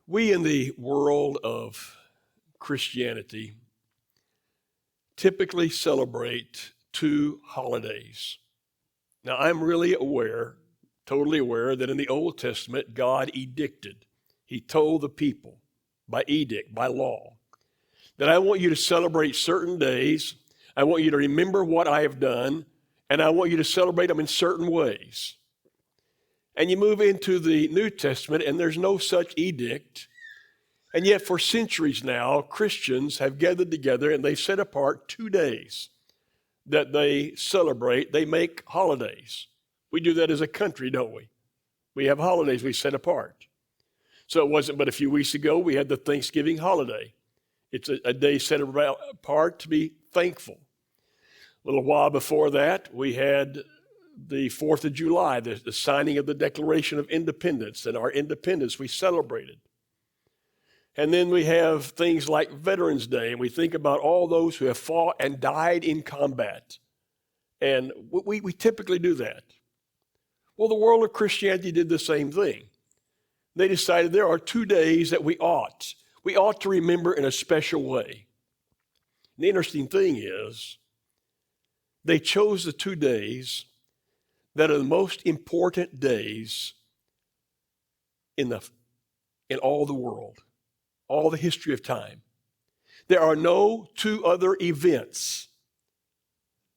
We in the world of Christianity typically celebrate two holidays. Now, I'm really totally aware that in the Old Testament, God edicted. He told the people by edict, by law, that I want you to celebrate certain days. I want you to remember what I have done, and I want you to celebrate them in certain ways. And you move into the New Testament, and there's no such edict. And yet for centuries now, Christians have gathered together and they've set apart 2 days that they celebrate. They make holidays. We do that as a country, don't we? We have holidays we set apart. So it wasn't but a few weeks ago we had the Thanksgiving holiday. It's a day set apart to be thankful. A little while before that, we had the 4th of July, the signing of the Declaration of Independence, and our independence we celebrated. And then we have things like Veterans Day, and we think about all those who have fought and died in combat. And we typically do that. Well, the world of Christianity did the same thing. They decided there are 2 days that we ought to remember in a special way. And the interesting thing is, they chose the 2 days that are the most important days in all the world, all the history of time. There are no 2 other events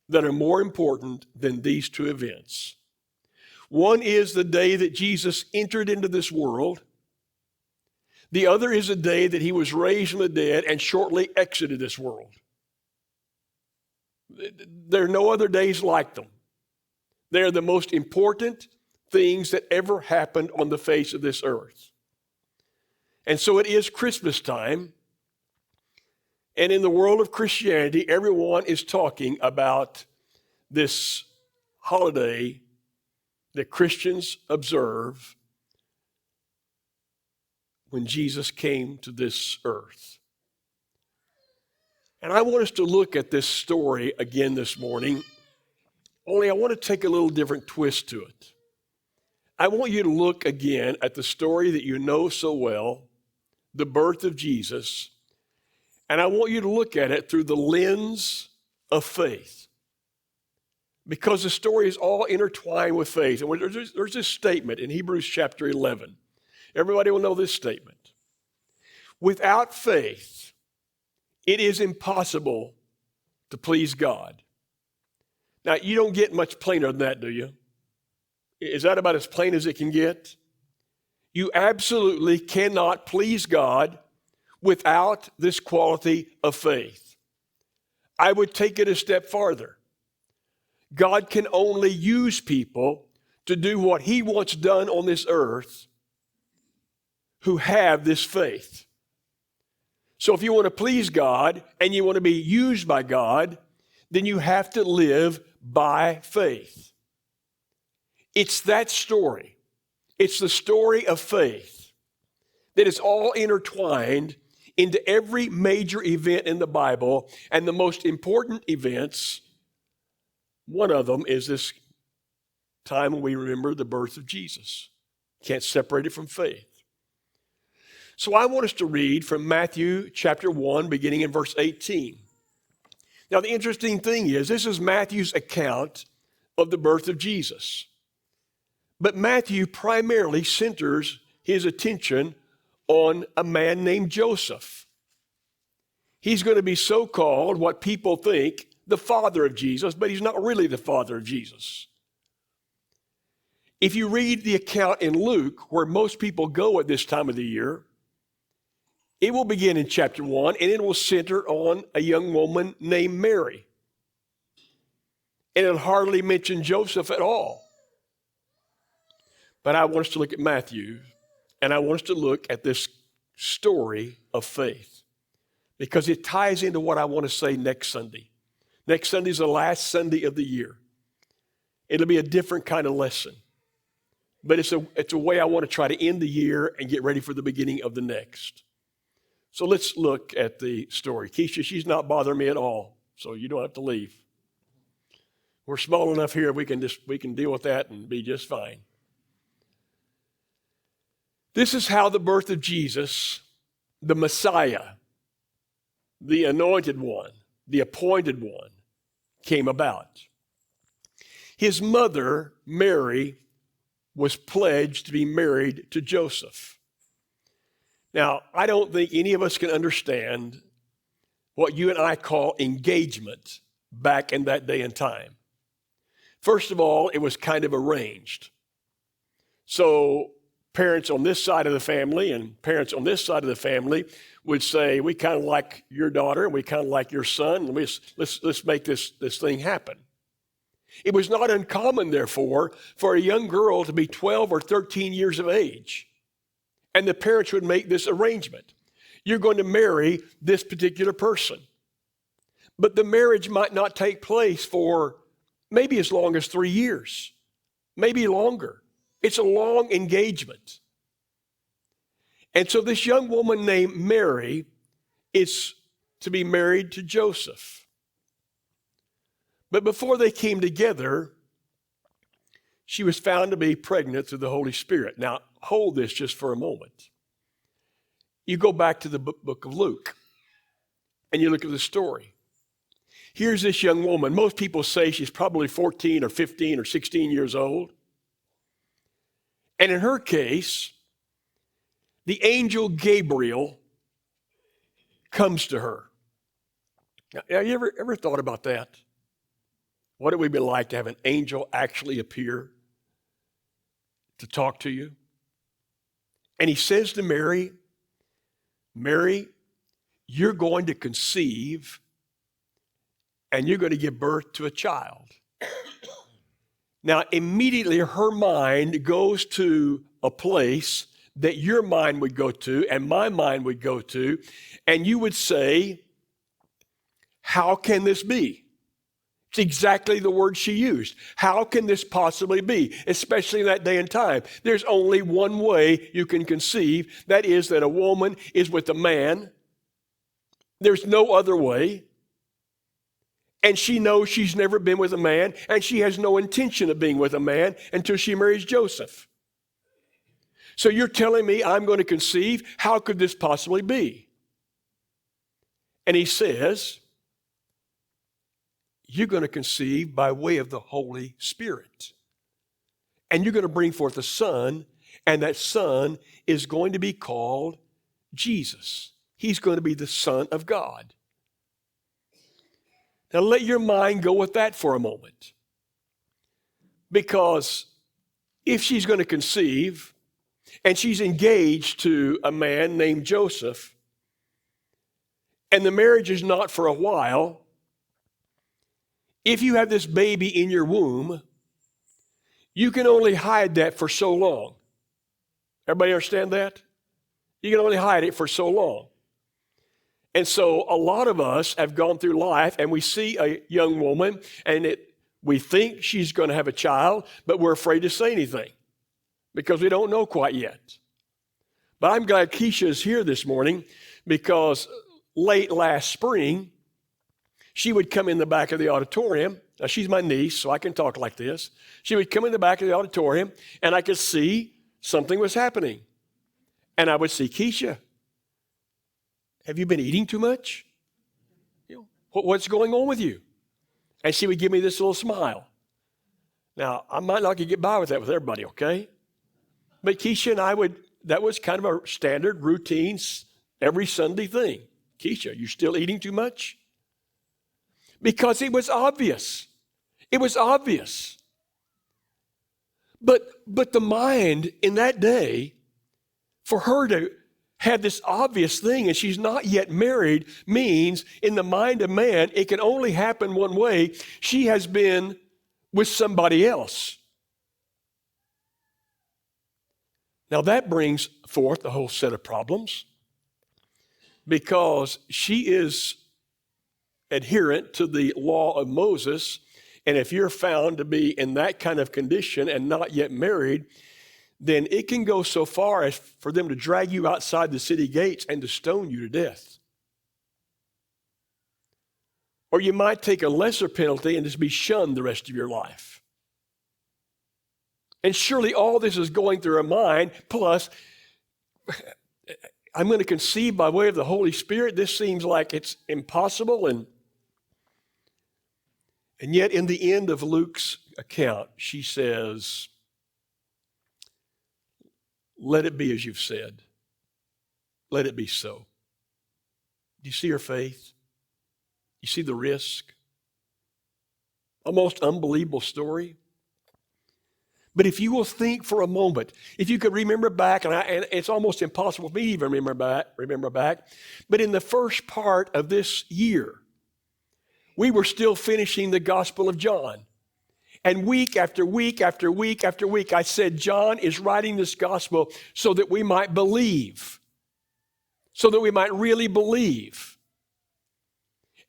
that are more important than these 2 events. One is the day that Jesus entered into this world. The other is the day that he was raised from the dead and shortly exited this world. There are no other days like them. They are the most important things that ever happened on the face of this earth. And so it is Christmas time. And in the world of Christianity, everyone is talking about this holiday that Christians observe when Jesus came to this earth. And I want us to look at this story again this morning, only I want to take a little different twist to it. I want you to look again at the story that you know so well, the birth of Jesus, and I want you to look at it through the lens of faith. Because the story is all intertwined with faith. And there's this statement in Hebrews chapter 11. Everybody will know this statement. Without faith, it is impossible to please God. Now, you don't get much plainer than that, do you? Is that about as plain as it can get? You absolutely cannot please God without this quality of faith. I would take it a step farther. God can only use people to do what he wants done on this earth who have this faith. So if you want to please God and you want to be used by God, then you have to live by faith. It's that story. It's the story of faith that is all intertwined into every major event in the Bible. And the most important events, one of them is this time when we remember the birth of Jesus. Can't separate it from faith. So I want us to read from Matthew chapter 1, beginning in verse 18. Now, the interesting thing is, this is Matthew's account of the birth of Jesus. But Matthew primarily centers his attention on a man named Joseph. He's going to be so-called, what people think, the father of Jesus, but he's not really the father of Jesus. If you read the account in Luke, where most people go at this time of the year, it will begin in chapter 1, and it will center on a young woman named Mary. And it'll hardly mention Joseph at all. But I want us to look at Matthew, and I want us to look at this story of faith, because it ties into what I want to say next Sunday. Next Sunday is the last Sunday of the year. It'll be a different kind of lesson. But it's a way I want to try to end the year and get ready for the beginning of the next. So let's look at the story. Keisha, she's not bothering me at all, so you don't have to leave. We're small enough here, we can deal with that and be just fine. This is how the birth of Jesus, the Messiah, the anointed one, the appointed one, came about. His mother, Mary, was pledged to be married to Joseph. Now, I don't think any of us can understand what you and I call engagement back in that day and time. First of all, it was kind of arranged. So parents on this side of the family and parents on this side of the family would say, we kind of like your daughter and we kind of like your son, and let's make this thing happen. It was not uncommon, therefore, for a young girl to be 12 or 13 years of age, and the parents would make this arrangement. You're going to marry this particular person. But the marriage might not take place for maybe as long as 3 years, maybe longer. It's a long engagement. And so this young woman named Mary is to be married to Joseph. But before they came together, she was found to be pregnant through the Holy Spirit. Now, hold this just for a moment. You go back to the book of Luke, and you look at the story. Here's this young woman. Most people say she's probably 14 or 15 or 16 years old. And in her case, the angel Gabriel comes to her. Now, have you ever thought about that? What it would be like to have an angel actually appear to talk to you? And he says to Mary, Mary, you're going to conceive and you're going to give birth to a child. Now, immediately her mind goes to a place that your mind would go to and my mind would go to, and you would say, how can this be? It's exactly the word she used. How can this possibly be? Especially in that day and time. There's only one way you can conceive. That is that a woman is with a man. There's no other way. And she knows she's never been with a man, and she has no intention of being with a man until she marries Joseph. So you're telling me I'm going to conceive? How could this possibly be? And he says, you're going to conceive by way of the Holy Spirit. And you're going to bring forth a son, and that son is going to be called Jesus. He's going to be the Son of God. Now let your mind go with that for a moment. Because if she's going to conceive, and she's engaged to a man named Joseph, and the marriage is not for a while, if you have this baby in your womb, you can only hide that for so long. Everybody understand that? You can only hide it for so long. And so a lot of us have gone through life and we see a young woman and we think she's going to have a child, but we're afraid to say anything because we don't know quite yet. But I'm glad Keisha is here this morning because late last spring, she would come in the back of the auditorium. Now, she's my niece, so I can talk like this. She would come in the back of the auditorium, and I could see something was happening. And I would see, Keisha, have you been eating too much? What's going on with you? And she would give me this little smile. Now, I might not get by with that with everybody, okay? But Keisha and I that was kind of a standard routine, every Sunday thing. Keisha, you still eating too much? Because it was obvious. It was obvious. But the mind in that day, for her to have this obvious thing and she's not yet married, means in the mind of man, it can only happen one way. She has been with somebody else. Now that brings forth a whole set of problems because she is adherent to the law of Moses, and if you're found to be in that kind of condition and not yet married, then it can go so far as for them to drag you outside the city gates and to stone you to death. Or you might take a lesser penalty and just be shunned the rest of your life. And surely all this is going through her mind, plus I'm going to conceive by way of the Holy Spirit. This seems like it's impossible. And yet in the end of Luke's account, she says, let it be as you've said. Let it be so. Do you see her faith? You see the risk? A most unbelievable story. But if you will think for a moment, if you could remember back, and it's almost impossible for me to even remember back, but in the first part of this year, we were still finishing the Gospel of John. And week after week after week after week, I said, John is writing this gospel so that we might believe, so that we might really believe.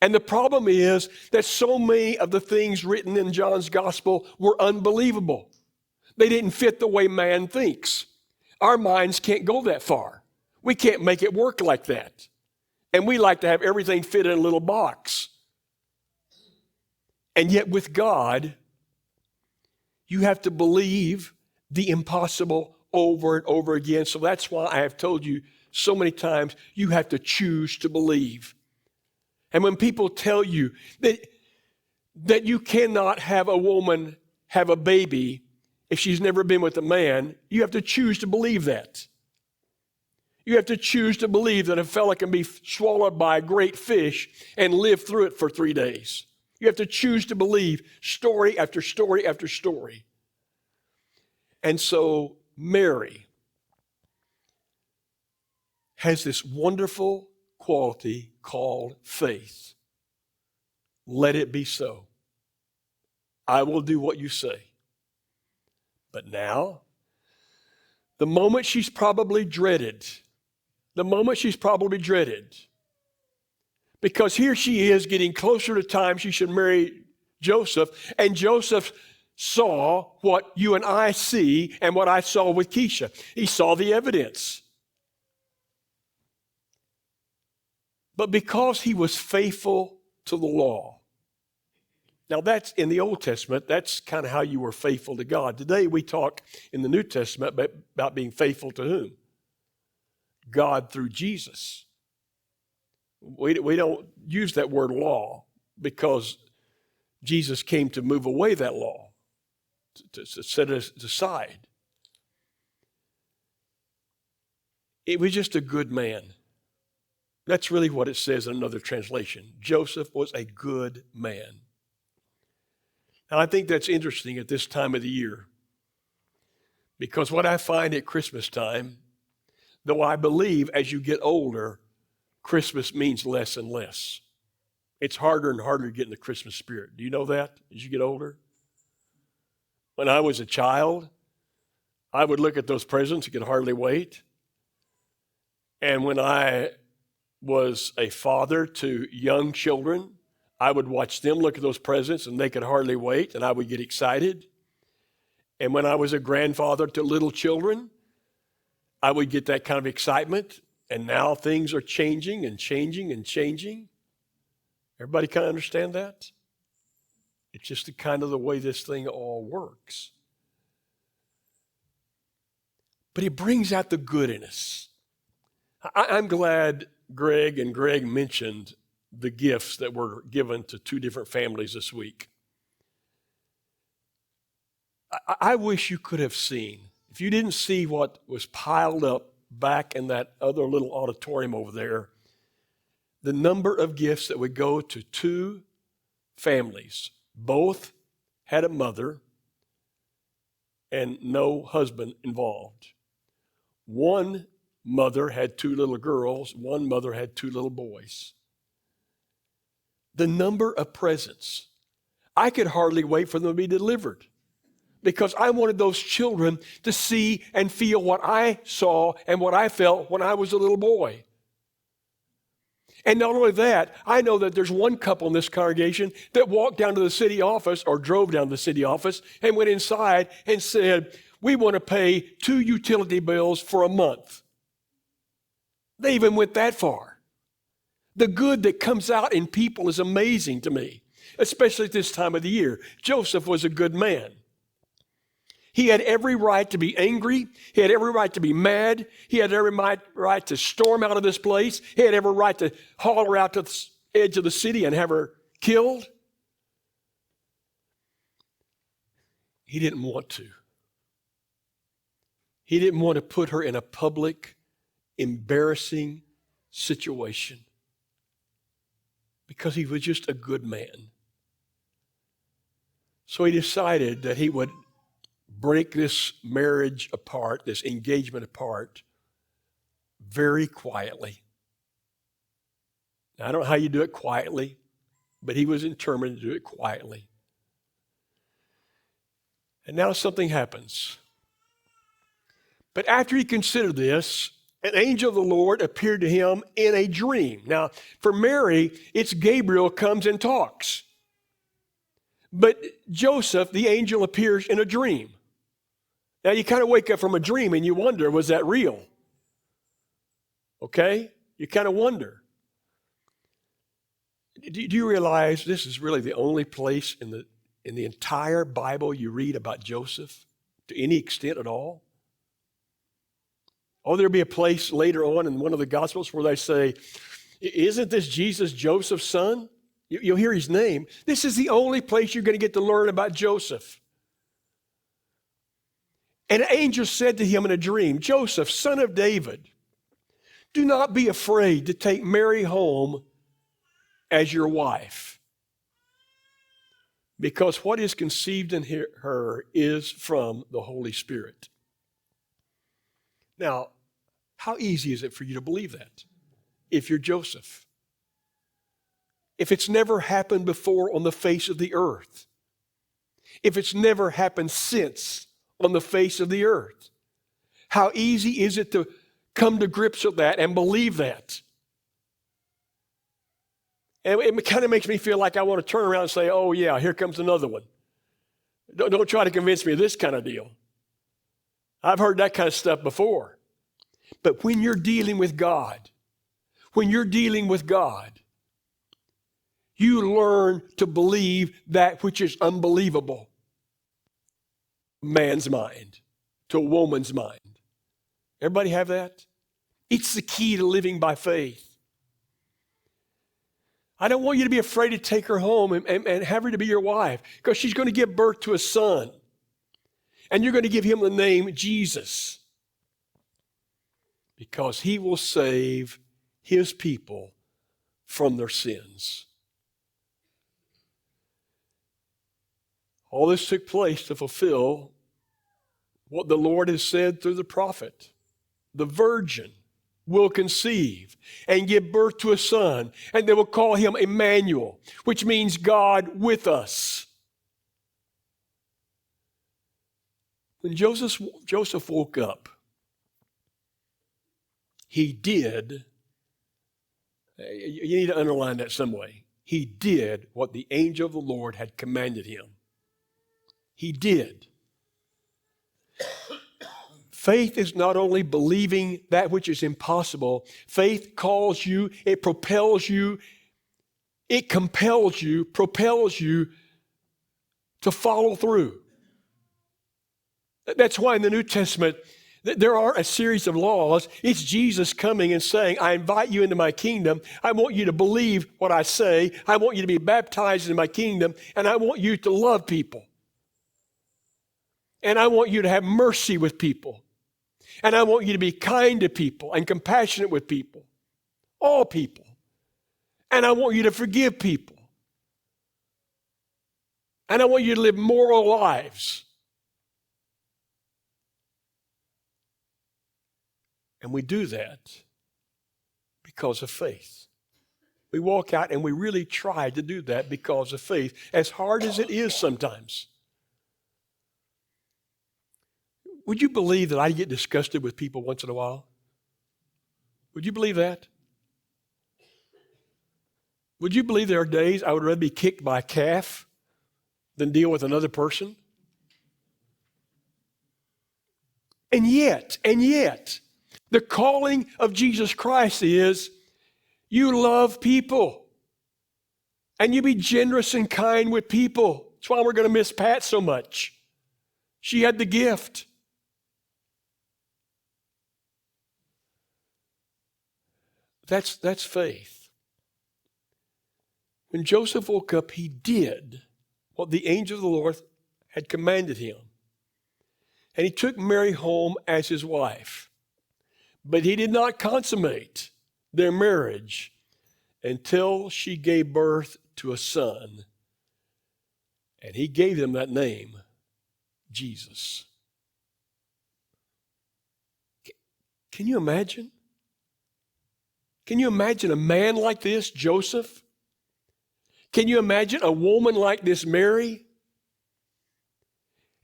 And the problem is that so many of the things written in John's gospel were unbelievable. They didn't fit the way man thinks. Our minds can't go that far. We can't make it work like that. And we like to have everything fit in a little box. And yet with God, you have to believe the impossible over and over again. So that's why I have told you so many times, you have to choose to believe. And when people tell you that you cannot have a woman have a baby if she's never been with a man, you have to choose to believe that. You have to choose to believe that a fella can be swallowed by a great fish and live through it for 3 days. You have to choose to believe story after story after story. And so Mary has this wonderful quality called faith. Let it be so. I will do what you say. But now, the moment she's probably dreaded, because here she is getting closer to time she should marry Joseph, and Joseph saw what you and I see and what I saw with Keisha. He saw the evidence. But because he was faithful to the law. Now that's in the Old Testament, that's kind of how you were faithful to God. Today we talk in the New Testament about being faithful to whom? God through Jesus. We don't use that word law because Jesus came to move away that law, to set it aside. It was just a good man. That's really what it says in another translation. Joseph was a good man. And I think that's interesting at this time of the year, because what I find at Christmas time, though I believe as you get older, Christmas means less and less. It's harder and harder to get in the Christmas spirit. Do you know that as you get older? When I was a child, I would look at those presents and could hardly wait. And when I was a father to young children, I would watch them look at those presents and they could hardly wait, and I would get excited. And when I was a grandfather to little children, I would get that kind of excitement. And now things are changing and changing and changing. Everybody kind of understand that? It's just the kind of the way this thing all works. But it brings out the good in us. I'm glad Greg mentioned the gifts that were given to 2 different families this week. I wish you could have seen, if you didn't see what was piled up back in that other little auditorium over there, the number of gifts that would go to 2 families. Both had a mother and no husband involved. One mother had 2 little girls, one mother had 2 little boys. The number of presents, I could hardly wait for them to be delivered, because I wanted those children to see and feel what I saw and what I felt when I was a little boy. And not only that, I know that there's one couple in this congregation that walked down to the city office or drove down to the city office and went inside and said, we want to pay 2 utility bills for a month. They even went that far. The good that comes out in people is amazing to me, especially at this time of the year. Joseph was a good man. He had every right to be angry. He had every right to be mad. He had every right to storm out of this place. He had every right to haul her out to the edge of the city and have her killed. He didn't want to. He didn't want to put her in a public, embarrassing situation because he was just a good man. So he decided that he would break this marriage apart, this engagement apart, very quietly. Now, I don't know how you do it quietly, but he was determined to do it quietly. And now something happens. But after he considered this, an angel of the Lord appeared to him in a dream. Now, for Mary, it's Gabriel comes and talks. But Joseph, the angel, appears in a dream. Now, you kind of wake up from a dream and you wonder, was that real? Okay? You kind of wonder. Do you realize this is really the only place in the entire Bible you read about Joseph to any extent at all? Oh, there'll be a place later on in one of the Gospels where they say, isn't this Jesus, Joseph's son? You'll hear his name. This is the only place you're going to get to learn about Joseph. And an angel said to him in a dream, Joseph, son of David, do not be afraid to take Mary home as your wife, because what is conceived in her is from the Holy Spirit. Now, how easy is it for you to believe that if you're Joseph? If it's never happened before on the face of the earth, if it's never happened since on the face of the earth, how easy is it to come to grips with that and believe that? And it kind of makes me feel like I want to turn around and say, oh yeah, here comes another one. Don't try to convince me of this kind of deal. I've heard that kind of stuff before. But when you're dealing with God, you learn to believe that which is unbelievable. Man's mind to a woman's mind. Everybody have that? It's the key to living by faith. I don't want you to be afraid to take her home and have her to be your wife, because she's going to give birth to a son. And you're going to give him the name Jesus, because he will save his people from their sins. All this took place to fulfill what the Lord has said through the prophet. The virgin will conceive and give birth to a son, and they will call him Emmanuel, which means God with us. When Joseph woke up, he did, you need to underline that some way, he did what the angel of the Lord had commanded him. He did. Faith is not only believing that which is impossible. Faith calls you, it propels you, it compels you, propels you to follow through. That's why in the New Testament, there are a series of laws. It's Jesus coming and saying, I invite you into my kingdom. I want you to believe what I say. I want you to be baptized in my kingdom, and I want you to love people. And I want you to have mercy with people. And I want you to be kind to people and compassionate with people, all people. And I want you to forgive people. And I want you to live moral lives. And we do that because of faith. We walk out and we really try to do that because of faith, as hard as it is sometimes. Would you believe that I get disgusted with people once in a while? Would you believe that? Would you believe there are days I would rather be kicked by a calf than deal with another person? And yet, the calling of Jesus Christ is you love people and you be generous and kind with people. That's why we're going to miss Pat so much. She had the gift. That's faith. When Joseph woke up, he did what the angel of the Lord had commanded him. And he took Mary home as his wife. But he did not consummate their marriage until she gave birth to a son. And he gave them that name, Jesus. Can you imagine? Can you imagine a man like this, Joseph? Can you imagine a woman like this, Mary?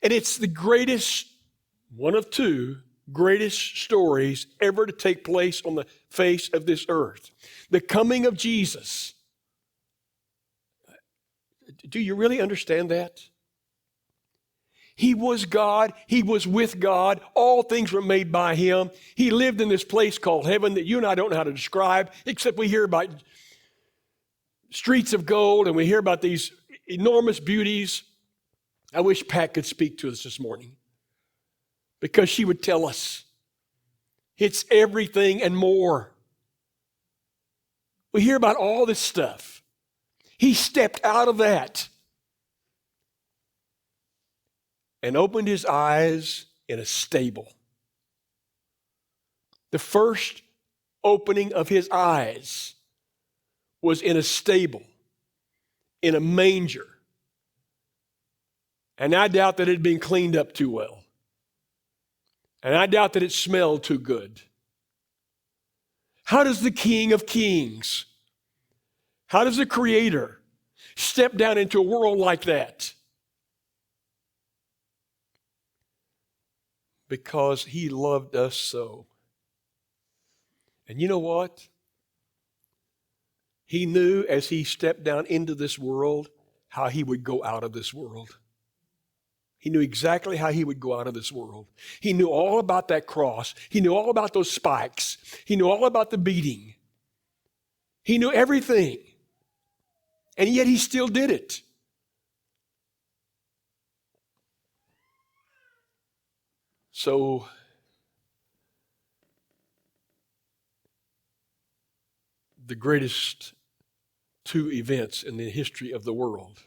And it's the greatest, one of two greatest stories ever to take place on the face of this earth. The coming of Jesus. Do you really understand that? He was God. He was with God. All things were made by him. He lived in this place called heaven that you and I don't know how to describe, except we hear about streets of gold and we hear about these enormous beauties. I wish Pat could speak to us this morning because she would tell us it's everything and more. We hear about all this stuff. He stepped out of that and opened his eyes in a stable. The first opening of his eyes was in a stable, in a manger. And I doubt that it had been cleaned up too well. And I doubt that it smelled too good. How does the King of Kings, how does the Creator step down into a world like that? Because he loved us so. And you know what? He knew as he stepped down into this world how he would go out of this world. He knew exactly how he would go out of this world. He knew all about that cross. He knew all about those spikes. He knew all about the beating. He knew everything. And yet he still did it. So, the greatest two events in the history of the world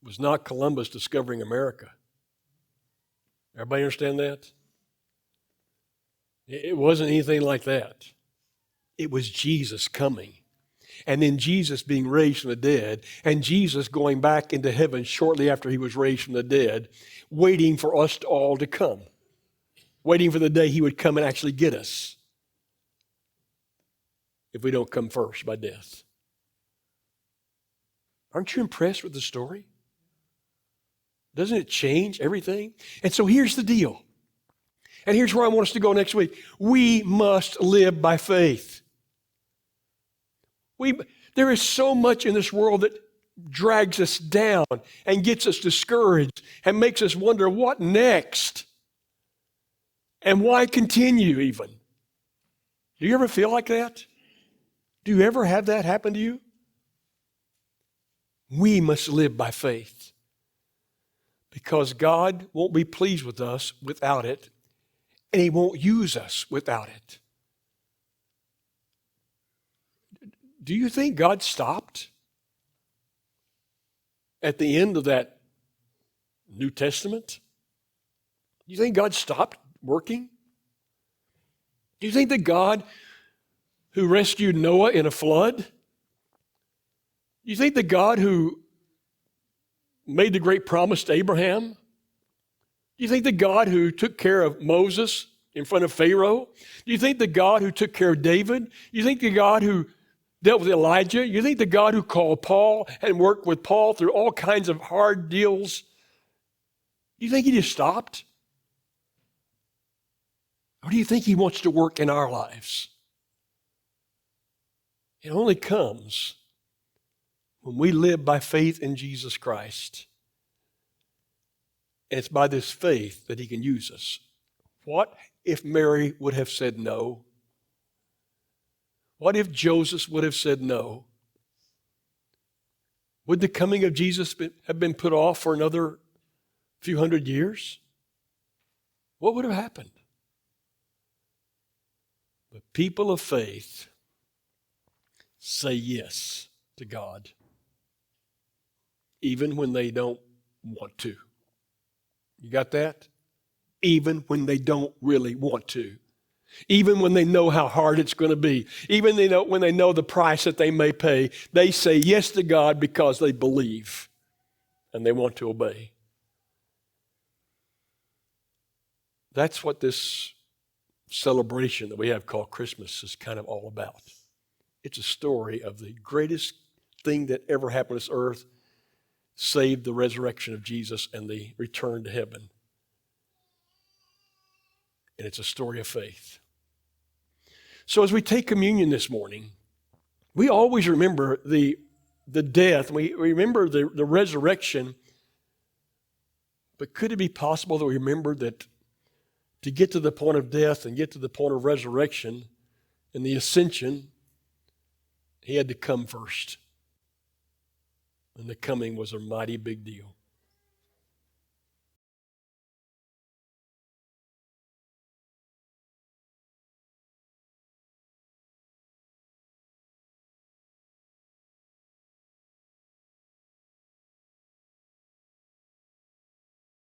was not Columbus discovering America. Everybody understand that? It wasn't anything like that. It was Jesus coming. And then Jesus being raised from the dead, and Jesus going back into heaven shortly after he was raised from the dead, waiting for us all to come. Waiting for the day he would come and actually get us if we don't come first by death. Aren't you impressed with the story? Doesn't it change everything? And so here's the deal. And here's where I want us to go next week. We must live by faith. There is so much in this world that drags us down and gets us discouraged and makes us wonder what next and why continue even. Do you ever feel like that? Do you ever have that happen to you? We must live by faith because God won't be pleased with us without it, and he won't use us without it. Do you think God stopped at the end of that New Testament? Do you think God stopped working? Do you think that God who rescued Noah in a flood, do you think the God who made the great promise to Abraham, do you think the God who took care of Moses in front of Pharaoh, do you think the God who took care of David, do you think the God who dealt with Elijah, you think the God who called Paul and worked with Paul through all kinds of hard deals, do you think he just stopped? Or do you think he wants to work in our lives? It only comes when we live by faith in Jesus Christ. And it's by this faith that he can use us. What if Mary would have said no? What if Joseph would have said no? Would the coming of Jesus have been put off for another few hundred years, what would have happened? The people of faith say yes to God, even when they don't want to. You got that? Even when they don't really want to. Even when they know how hard it's going to be. Even when they know the price that they may pay, they say yes to God because they believe and they want to obey. That's what this celebration that we have called Christmas is kind of all about. It's a story of the greatest thing that ever happened on this earth, save the resurrection of Jesus and the return to heaven. And it's a story of faith. So as we take communion this morning, we always remember the death. We remember the resurrection. But could it be possible that we remember that to get to the point of death and get to the point of resurrection and the ascension, he had to come first. And the coming was a mighty big deal.